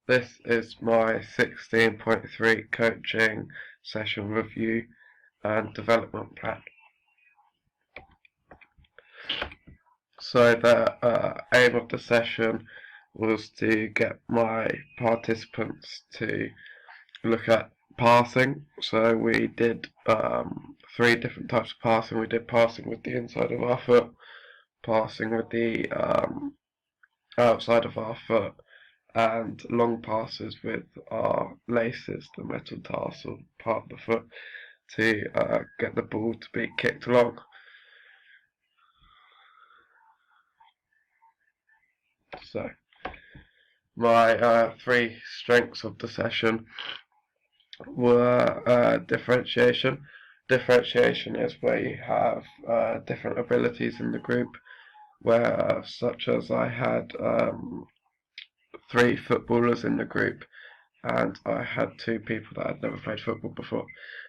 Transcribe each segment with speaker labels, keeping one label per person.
Speaker 1: This is my 16.3 coaching session review and development plan. So the aim of the session was to get my participants to look at passing. So we did 3 different types of passing. We did passing with the inside of our foot, passing with the outside of our foot, and long passes with our laces, the metatarsal part of the foot, to get the ball to be kicked along. So my 3 strengths of the session were differentiation. Differentiation is where you have different abilities in the group, where such as I had 3 footballers in the group, and I had 2 people that had never played football before.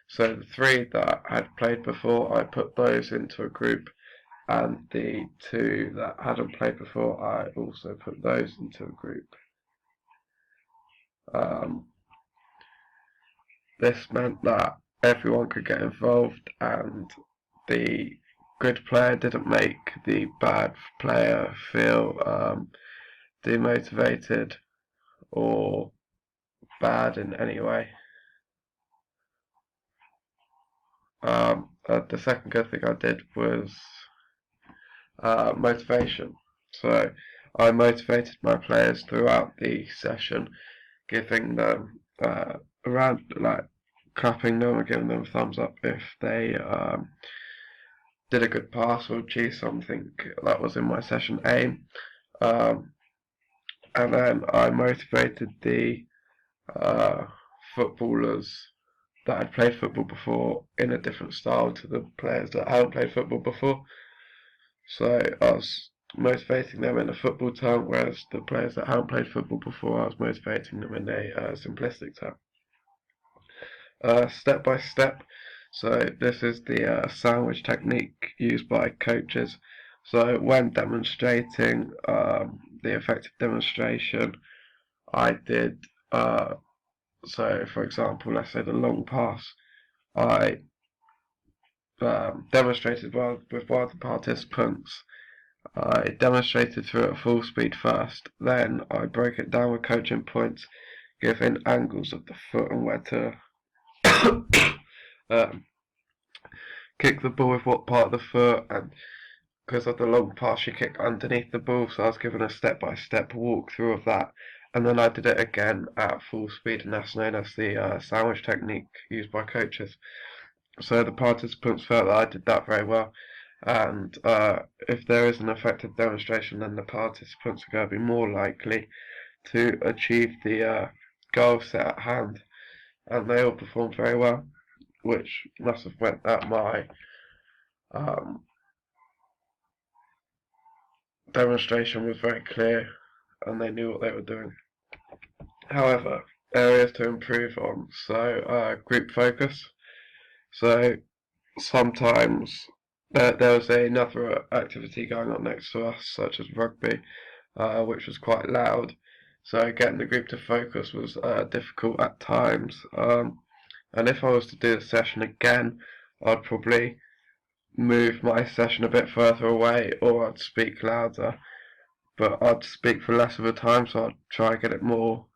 Speaker 1: So the 3 that had played before, I put those into a group, and the 2 that hadn't played before, I also put those into a group. This meant that everyone could get involved, and the good player didn't make the bad player feel demotivated or bad in any way. The second good thing I did was motivation. So I motivated my players throughout the session, giving them around, like, clapping them and giving them a thumbs up if they did a good pass or achieved something that was in my session aim. And then I motivated the footballers that had played football before in a different style to the players that hadn't played football before. So I was motivating them in a football term, whereas the players that hadn't played football before, I was motivating them in a simplistic term. Step by step. So this is the sandwich technique used by coaches. So when demonstrating the effective demonstration, I did, so for example, let's say the long pass, I demonstrated with one of the participants. I demonstrated through it at full speed first, then I broke it down with coaching points, giving angles of the foot and where to kick the ball with what part of the foot, and because of the long pass you kick underneath the ball, so I was given a step-by-step walkthrough of that, and then I did it again at full speed, and that's known as the sandwich technique used by coaches. So the participants felt that I did that very well, and if there is an effective demonstration, then the participants are going to be more likely to achieve the goal set at hand, and they all performed very well, which must have meant that my demonstration was very clear and they knew what they were doing. However, areas to improve on. So group focus. So sometimes there was another activity going on next to us, such as rugby, which was quite loud. So getting the group to focus was difficult at times. And if I was to do the session again, I'd probably move my session a bit further away, or I'd speak louder, but I'd speak for less of a time, so I'd try and get it more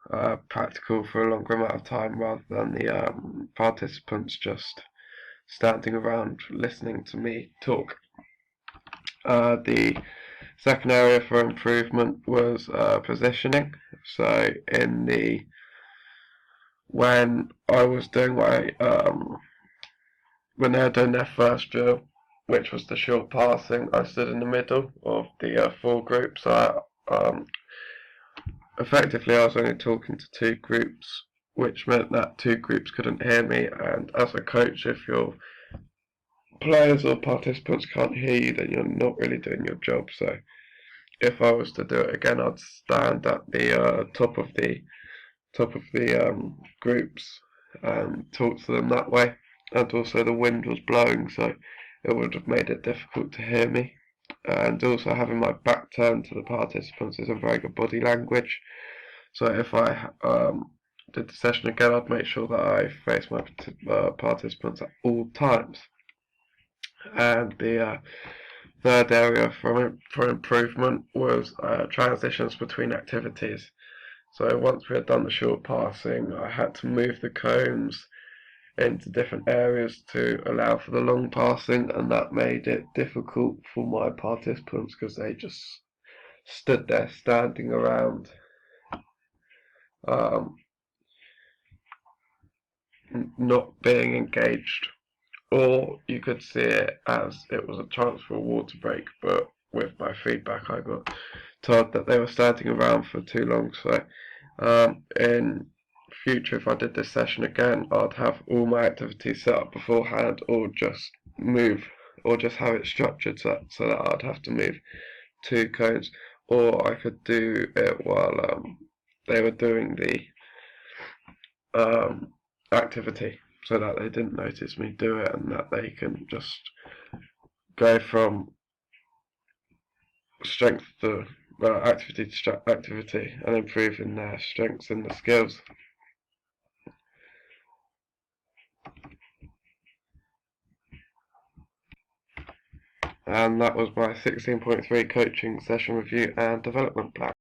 Speaker 1: practical for a longer amount of time, rather than the participants just standing around listening to me talk. The second area for improvement was positioning. So when I was doing my when they were doing their first drill, which was the short passing, I stood in the middle of the 4 groups. So effectively I was only talking to 2 groups, which meant that 2 groups couldn't hear me, and as a coach, if your players or participants can't hear you, then you're not really doing your job. So if I was to do it again, I'd stand at the top of the groups and talk to them that way. And also the wind was blowing, so it would have made it difficult to hear me. And also having my back turned to the participants is a very good body language. So if I did the session again, I'd make sure that I face my participants at all times. And the third area for improvement was transitions between activities. So once we had done the short passing, I had to move the cones into different areas to allow for the long passing, and that made it difficult for my participants because they just stood there standing around, not being engaged. Or you could see it as it was a chance for a water break, but with my feedback I got told that they were standing around for too long. So in future, if I did this session again, I'd have all my activities set up beforehand, or just have it structured so that I'd have to move 2 cones, or I could do it while they were doing the activity, so that they didn't notice me do it, and that they can just go from strength to activity to activity and improving their strengths and the skills. And that was my 16.3 coaching session review and development plan.